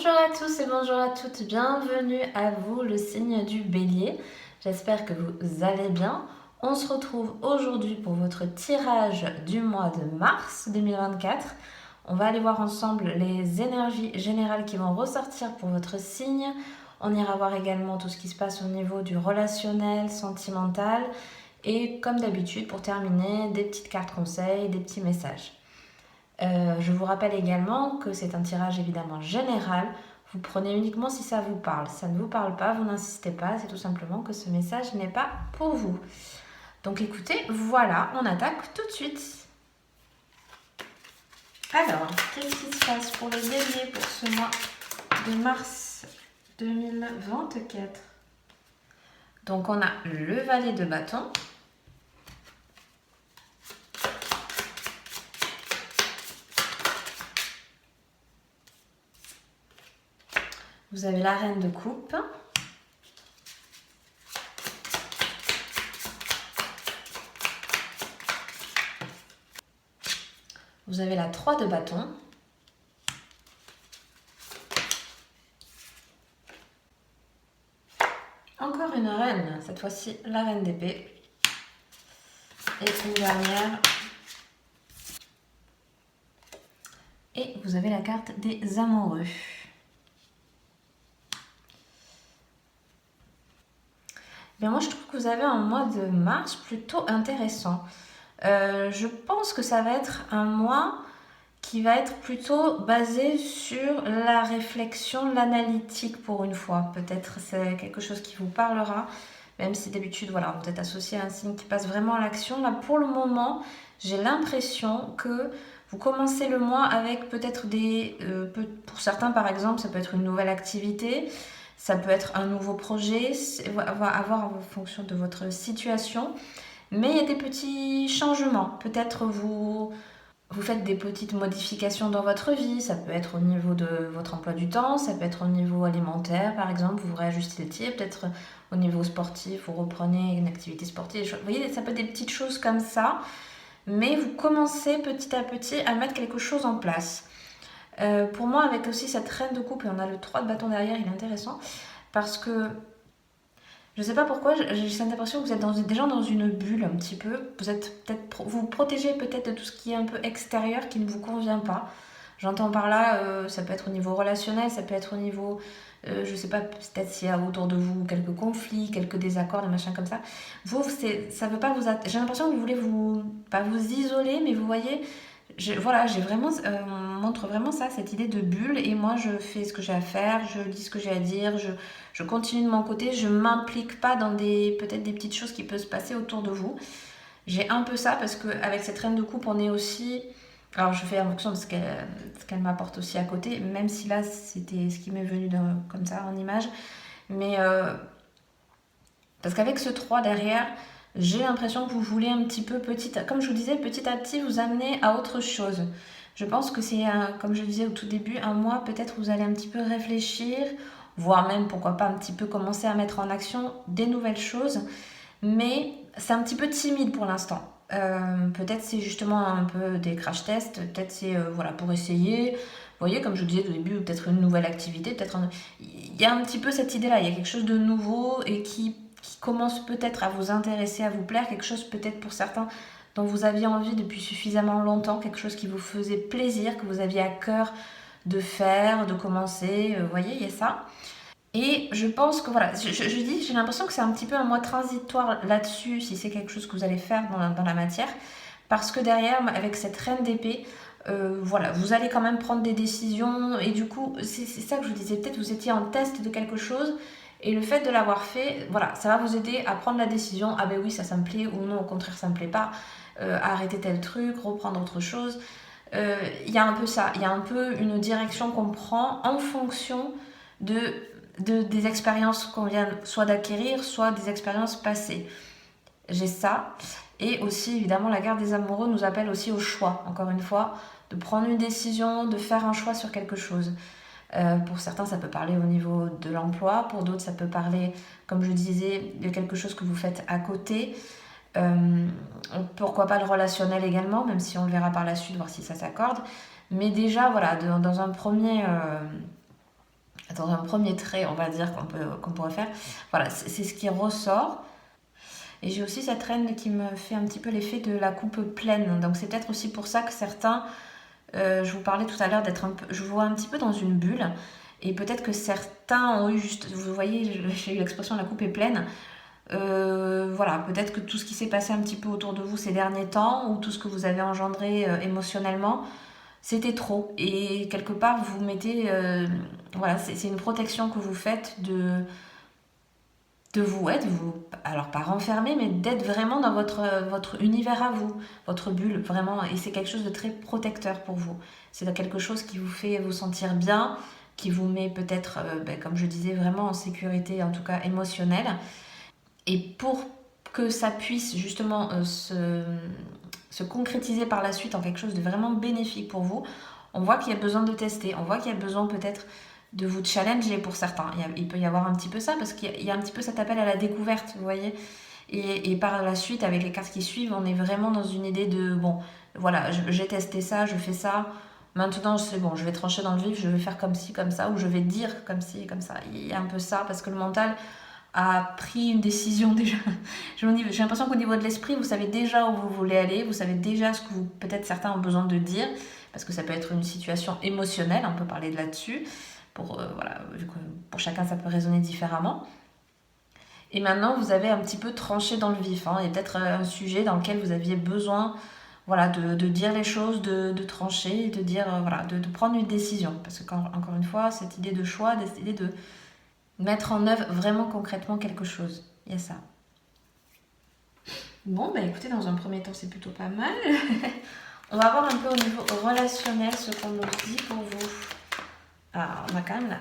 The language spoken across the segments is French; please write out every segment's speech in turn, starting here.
Bonjour à tous et bonjour à toutes, bienvenue à vous le signe du Bélier. J'espère que vous allez bien. On se retrouve aujourd'hui pour votre tirage du mois de mars 2024. On va aller voir ensemble les énergies générales qui vont ressortir pour votre signe. On ira voir également tout ce qui se passe au niveau du relationnel, sentimental. Et comme d'habitude, pour terminer, des petites cartes conseils, des petits messages. Je vous rappelle également que c'est un tirage évidemment général. Vous prenez uniquement si ça vous parle. Si ça ne vous parle pas, vous n'insistez pas. C'est tout simplement que ce message n'est pas pour vous. Donc écoutez, voilà, on attaque tout de suite. Alors, qu'est-ce qui se passe pour les béliers pour ce mois de mars 2024? Donc on a le valet de bâton. Vous avez la reine de coupe. Vous avez la 3 de bâton. Encore une reine, cette fois-ci la reine d'épée. Et une dernière. Et vous avez la carte des amoureux. Bien, moi, je trouve que vous avez un mois de mars plutôt intéressant. Je pense que ça va être un mois qui va être plutôt basé sur la réflexion, l'analytique pour une fois. Peut-être c'est quelque chose qui vous parlera, même si d'habitude, voilà, vous êtes associé à un signe qui passe vraiment à l'action. Là, pour le moment, j'ai l'impression que vous commencez le mois avec peut-être pour certains, par exemple, ça peut être une nouvelle activité. Ça peut être un nouveau projet, à voir en fonction de votre situation. Mais il y a des petits changements. Peut-être vous faites des petites modifications dans votre vie. Ça peut être au niveau de votre emploi du temps, ça peut être au niveau alimentaire, par exemple. Vous réajustez le tir. Peut-être au niveau sportif, vous reprenez une activité sportive. Vous voyez, ça peut être des petites choses comme ça. Mais vous commencez petit à petit à mettre quelque chose en place. Pour moi, avec aussi cette reine de coupe, et on a le 3 de bâton derrière, il est intéressant, parce que je ne sais pas pourquoi, j'ai cette impression que vous êtes déjà dans une bulle un petit peu. Vous vous protégez peut-être de tout ce qui est un peu extérieur qui ne vous convient pas. J'entends par là, ça peut être au niveau relationnel, ça peut être au niveau, je ne sais pas, peut-être s'il y a autour de vous quelques conflits, quelques désaccords, des machins comme ça. Ça veut pas vous... J'ai l'impression que vous voulez pas vous isoler, mais vous voyez, j'ai vraiment, on montre vraiment ça, cette idée de bulle, et moi je fais ce que j'ai à faire, je dis ce que j'ai à dire, je continue de mon côté, je m'implique pas dans peut-être des petites choses qui peuvent se passer autour de vous. J'ai un peu ça parce qu'avec cette reine de coupe, on est aussi... Alors je fais en fonction de ce qu'elle m'apporte aussi à côté, même si là c'était ce qui m'est venu comme ça en image. Mais parce qu'avec ce 3 derrière, j'ai l'impression que vous voulez un petit peu comme je vous disais, petit à petit vous amener à autre chose. Je pense que c'est, comme je disais au tout début, un mois peut-être vous allez un petit peu réfléchir, voire même pourquoi pas un petit peu commencer à mettre en action des nouvelles choses. Mais c'est un petit peu timide pour l'instant. Peut-être c'est justement un peu des crash tests, peut-être c'est voilà, pour essayer. Vous voyez, comme je vous disais au début, peut-être une nouvelle activité, il y a un petit peu cette idée-là, il y a quelque chose de nouveau et qui commence peut-être à vous intéresser, à vous plaire, quelque chose peut-être pour certains dont vous aviez envie depuis suffisamment longtemps, quelque chose qui vous faisait plaisir, que vous aviez à cœur de faire, de commencer, vous voyez, il y a ça. Et je pense que voilà, j'ai l'impression que c'est un petit peu un mois transitoire là-dessus, si c'est quelque chose que vous allez faire dans la matière, parce que derrière, avec cette reine d'épée, voilà, vous allez quand même prendre des décisions, et du coup, c'est ça que je vous disais, peut-être vous étiez en test de quelque chose, et le fait de l'avoir fait, voilà, ça va vous aider à prendre la décision, ah ben oui, ça me plaît, ou non, au contraire, ça me plaît pas, arrêter tel truc, reprendre autre chose. Il y a un peu ça, il y a un peu une direction qu'on prend en fonction des expériences qu'on vient soit d'acquérir, soit des expériences passées. J'ai ça. Et aussi, évidemment, la garde des amoureux nous appelle aussi au choix, encore une fois, de prendre une décision, de faire un choix sur quelque chose. Pour certains, ça peut parler au niveau de l'emploi. Pour d'autres, ça peut parler, comme je disais, de quelque chose que vous faites à côté. Pourquoi pas le relationnel également, même si on le verra par la suite, voir si ça s'accorde. Mais déjà, voilà, dans un premier dans un premier trait, on va dire, qu'on pourrait faire. Voilà, c'est ce qui ressort. Et j'ai aussi cette reine qui me fait un petit peu l'effet de la coupe pleine. Donc c'est peut-être aussi pour ça que certains, je vous parlais tout à l'heure d'être un peu, je vous vois un petit peu dans une bulle. Et peut-être que certains ont eu juste, vous voyez, j'ai eu l'expression la coupe est pleine. Voilà, peut-être que tout ce qui s'est passé un petit peu autour de vous ces derniers temps, ou tout ce que vous avez engendré émotionnellement, c'était trop. Et quelque part, vous mettez, voilà, c'est une protection que vous faites de vous être, vous, alors pas renfermer, mais d'être vraiment dans votre univers à vous, votre bulle, vraiment. Et c'est quelque chose de très protecteur pour vous. C'est quelque chose qui vous fait vous sentir bien, qui vous met peut-être, comme je disais, vraiment en sécurité, en tout cas émotionnelle. Et pour que ça puisse justement se concrétiser par la suite en quelque chose de vraiment bénéfique pour vous, on voit qu'il y a besoin de tester, on voit qu'il y a besoin peut-être de vous challenger pour certains. Il peut y avoir un petit peu ça, parce qu'il y a un petit peu cet appel à la découverte, vous voyez. Et par la suite, avec les cartes qui suivent, on est vraiment dans une idée de, bon, voilà, j'ai testé ça, je fais ça, maintenant c'est bon, je vais trancher dans le vif, je vais faire comme ci, comme ça, ou je vais dire comme ci, comme ça. Il y a un peu ça, parce que le mental a pris une décision déjà. J'ai l'impression qu'au niveau de l'esprit, vous savez déjà où vous voulez aller, vous savez déjà ce que peut-être certains ont besoin de dire, parce que ça peut être une situation émotionnelle, on peut parler de là-dessus, voilà, vu que pour chacun ça peut résonner différemment. Et maintenant, vous avez un petit peu tranché dans le vif, hein, et peut-être un sujet dans lequel vous aviez besoin, voilà, de dire les choses, de trancher, de dire, voilà, de prendre une décision. Parce que, encore une fois, cette idée de choix, cette idée de mettre en œuvre vraiment concrètement quelque chose. Il y a ça. Bon, bah écoutez, dans un premier temps, c'est plutôt pas mal. On va voir un peu au niveau relationnel ce qu'on nous dit pour vous. Ah, on a quand même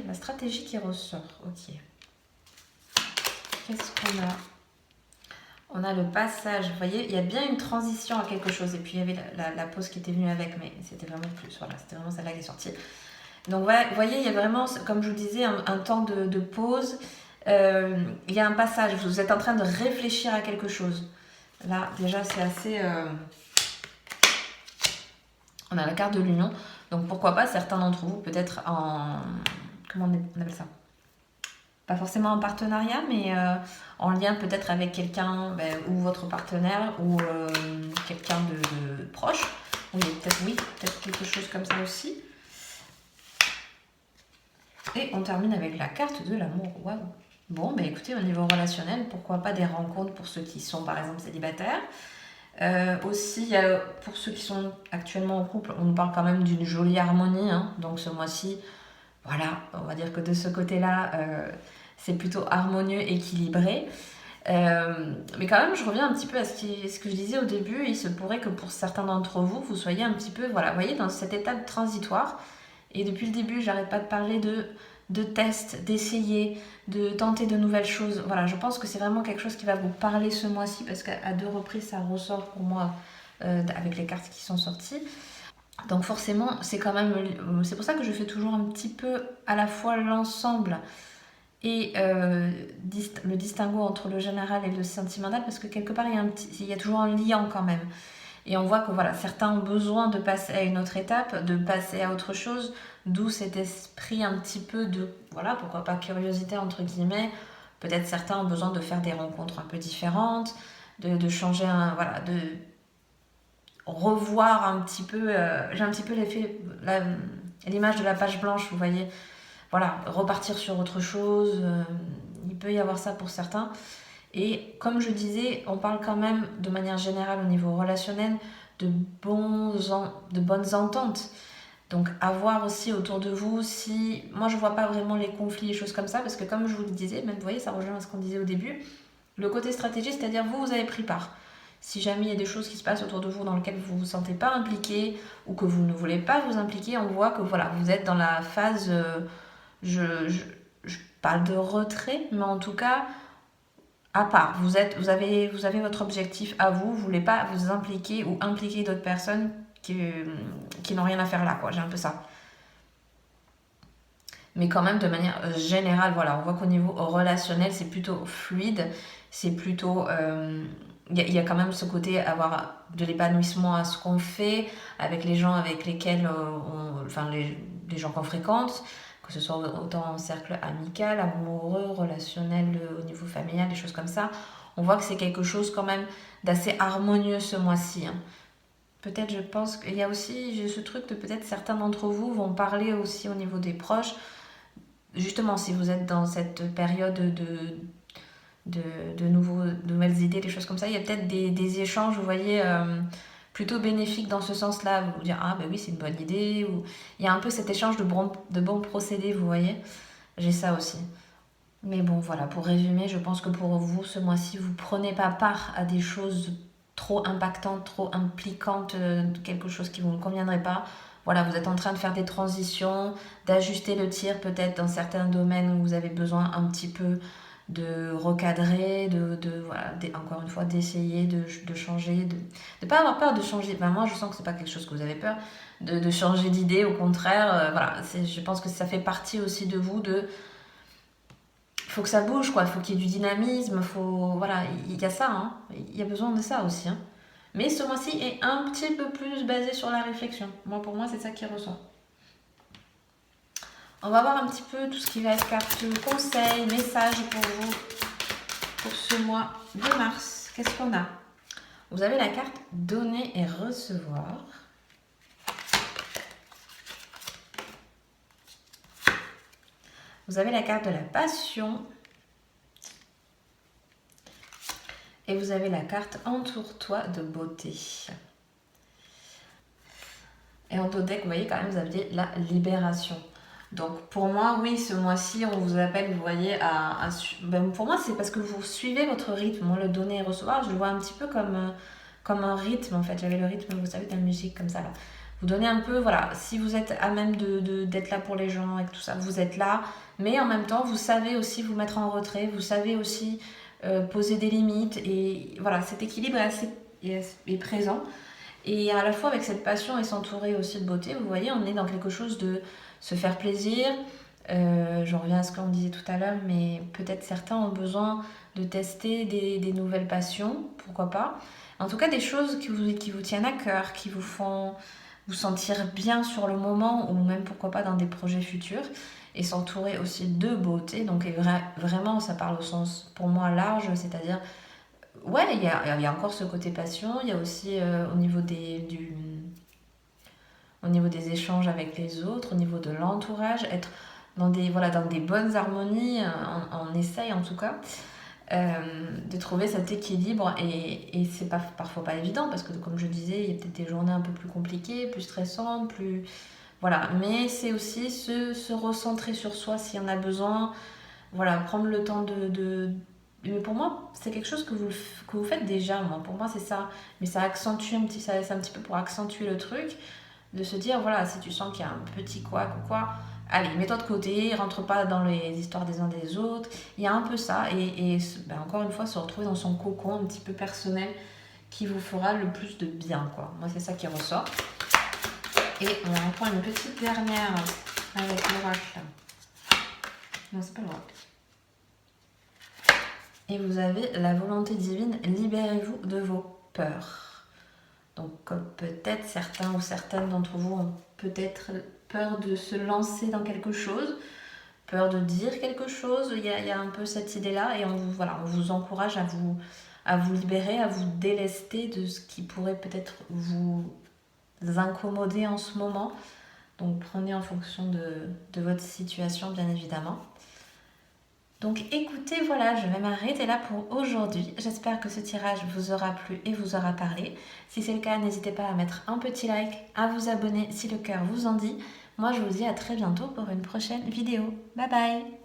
la stratégie qui ressort. Ok. Qu'est-ce qu'on a? On a le passage. Vous voyez, il y a bien une transition à quelque chose. Et puis, il y avait la pause qui était venue avec, mais c'était vraiment plus. Voilà, c'était vraiment celle-là qui est sortie. Donc, vous voyez, il y a vraiment, comme je vous disais, un temps de pause. Il y a un passage. Vous êtes en train de réfléchir à quelque chose. Là, déjà, c'est assez... On a la carte de l'union. Donc, pourquoi pas, certains d'entre vous, peut-être en... Comment on appelle ça? Pas forcément en partenariat, mais en lien peut-être avec quelqu'un, ou votre partenaire, ou quelqu'un de proche. Oui, peut-être quelque chose comme ça aussi. Et on termine avec la carte de l'amour. Waouh! Bon, écoutez, au niveau relationnel, pourquoi pas des rencontres pour ceux qui sont par exemple célibataires. Aussi, pour ceux qui sont actuellement en couple, on nous parle quand même d'une jolie harmonie. Hein. Donc ce mois-ci, voilà, on va dire que de ce côté-là, c'est plutôt harmonieux, équilibré. Mais quand même, je reviens un petit peu à ce que je disais au début. Il se pourrait que pour certains d'entre vous, vous soyez un petit peu, voilà, vous voyez, dans cette étape transitoire. Et depuis le début, j'arrête pas de parler de tests, d'essayer, de tenter de nouvelles choses. Voilà, je pense que c'est vraiment quelque chose qui va vous parler ce mois-ci, parce qu'à 2 reprises, ça ressort pour moi avec les cartes qui sont sorties. Donc forcément, c'est pour ça que je fais toujours un petit peu à la fois l'ensemble et le distinguo entre le général et le sentimental, parce que quelque part, il y a toujours un lien quand même. Et on voit que voilà, certains ont besoin de passer à une autre étape, de passer à autre chose, d'où cet esprit un petit peu de, voilà, pourquoi pas curiosité entre guillemets. Peut-être certains ont besoin de faire des rencontres un peu différentes, de changer, voilà, de revoir un petit peu, j'ai un petit peu l'image de la page blanche, vous voyez. Voilà, repartir sur autre chose, il peut y avoir ça pour certains. Et comme je disais, on parle quand même de manière générale au niveau relationnel de bonnes ententes. Donc à voir aussi autour de vous si... Moi je vois pas vraiment les conflits et choses comme ça, parce que comme je vous le disais, même vous voyez, ça rejoint à ce qu'on disait au début, le côté stratégie, c'est-à-dire vous avez pris part. Si jamais il y a des choses qui se passent autour de vous dans lesquelles vous ne vous sentez pas impliqué, ou que vous ne voulez pas vous impliquer, on voit que voilà, vous êtes dans la phase... je parle de retrait, mais en tout cas... à part, vous avez votre objectif à vous, vous voulez pas vous impliquer ou impliquer d'autres personnes qui n'ont rien à faire là, quoi. J'ai un peu ça. Mais quand même, de manière générale, voilà, on voit qu'au niveau relationnel, c'est plutôt fluide, c'est plutôt... Il y a quand même ce côté avoir de l'épanouissement à ce qu'on fait, avec les gens avec lesquels, enfin les gens qu'on fréquente, que ce soit autant en cercle amical, amoureux, relationnel, au niveau familial, des choses comme ça. On voit que c'est quelque chose quand même d'assez harmonieux ce mois-ci, hein. Peut-être, je pense qu'il y a aussi j'ai ce truc de peut-être certains d'entre vous vont parler aussi au niveau des proches. Justement, si vous êtes dans cette période de nouvelles idées, des choses comme ça, il y a peut-être des échanges, vous voyez, plutôt bénéfiques dans ce sens-là. Vous dire, ah ben oui, c'est une bonne idée. Ou il y a un peu cet échange de bons procédés, vous voyez. J'ai ça aussi. Mais bon, voilà, pour résumer, je pense que pour vous, ce mois-ci, vous prenez pas part à des choses trop impactantes, trop impliquantes, quelque chose qui vous ne conviendrait pas. Voilà, vous êtes en train de faire des transitions, d'ajuster le tir peut-être dans certains domaines où vous avez besoin un petit peu de recadrer, voilà, encore une fois, d'essayer de changer, de pas avoir peur de changer. Ben, moi, je sens que c'est pas quelque chose que vous avez peur de changer d'idée, au contraire. Voilà, je pense que ça fait partie aussi de vous faut que ça bouge, quoi. Il faut qu'il y ait du dynamisme. Voilà, il y a ça, hein. Il y a besoin de ça aussi, hein. Mais ce mois-ci est un petit peu plus basé sur la réflexion. Pour moi, c'est ça qui ressort. On va voir un petit peu tout ce qui va être carte conseil, message pour vous pour ce mois de mars. Qu'est-ce qu'on a? Vous avez la carte donner et recevoir. Vous avez la carte de la passion. Et vous avez la carte entoure-toi de beauté. Et en deck, vous voyez quand même, vous avez la libération. Donc pour moi, oui, ce mois-ci, on vous appelle, vous voyez, ben, pour moi, c'est parce que vous suivez votre rythme. Moi, le donner et recevoir, je le vois un petit peu comme un rythme, en fait. J'avais le rythme, vous savez, de la musique, comme ça, là. Vous donnez un peu, voilà, si vous êtes à même d'être là pour les gens et tout ça, vous êtes là. Mais en même temps, vous savez aussi vous mettre en retrait, vous savez aussi poser des limites. Et voilà, cet équilibre est présent. Et à la fois avec cette passion et s'entourer aussi de beauté, vous voyez, on est dans quelque chose de se faire plaisir. Je reviens à ce qu'on disait tout à l'heure, mais peut-être certains ont besoin de tester des nouvelles passions, pourquoi pas. En tout cas, des choses qui vous tiennent à cœur, qui vous font vous sentir bien sur le moment ou même pourquoi pas dans des projets futurs. Et s'entourer aussi de beauté, donc vraiment ça parle au sens pour moi large, c'est-à-dire ouais, il y a encore ce côté passion, il y a aussi au niveau des échanges avec les autres, au niveau de l'entourage, être dans des bonnes harmonies, on essaye en tout cas, de trouver cet équilibre et c'est parfois pas évident parce que comme je disais, il y a peut-être des journées un peu plus compliquées, plus stressantes, voilà, mais c'est aussi se recentrer sur soi s'il y en a besoin, voilà, prendre le temps mais pour moi, c'est quelque chose que vous faites déjà, moi. Pour moi, c'est ça. Mais ça accentue c'est un petit peu pour accentuer le truc, de se dire, voilà, si tu sens qu'il y a un petit couac ou quoi, allez, mets-toi de côté, rentre pas dans les histoires des uns des autres. Il y a un peu ça. Et ben, encore une fois, se retrouver dans son cocon un petit peu personnel qui vous fera le plus de bien, quoi. Moi, c'est ça qui ressort. Et on en prend une petite dernière avec l'oracle. Non, c'est pas l'oracle. Et vous avez la volonté divine, libérez-vous de vos peurs. Donc peut-être certains ou certaines d'entre vous ont peut-être peur de se lancer dans quelque chose, peur de dire quelque chose. Il y a un peu cette idée-là et on vous encourage à vous libérer, à vous délester de ce qui pourrait peut-être vous incommoder en ce moment. Donc prenez en fonction de votre situation, bien évidemment. Donc écoutez, voilà, je vais m'arrêter là pour aujourd'hui. J'espère que ce tirage vous aura plu et vous aura parlé. Si c'est le cas, n'hésitez pas à mettre un petit like, à vous abonner si le cœur vous en dit. Moi, je vous dis à très bientôt pour une prochaine vidéo. Bye bye!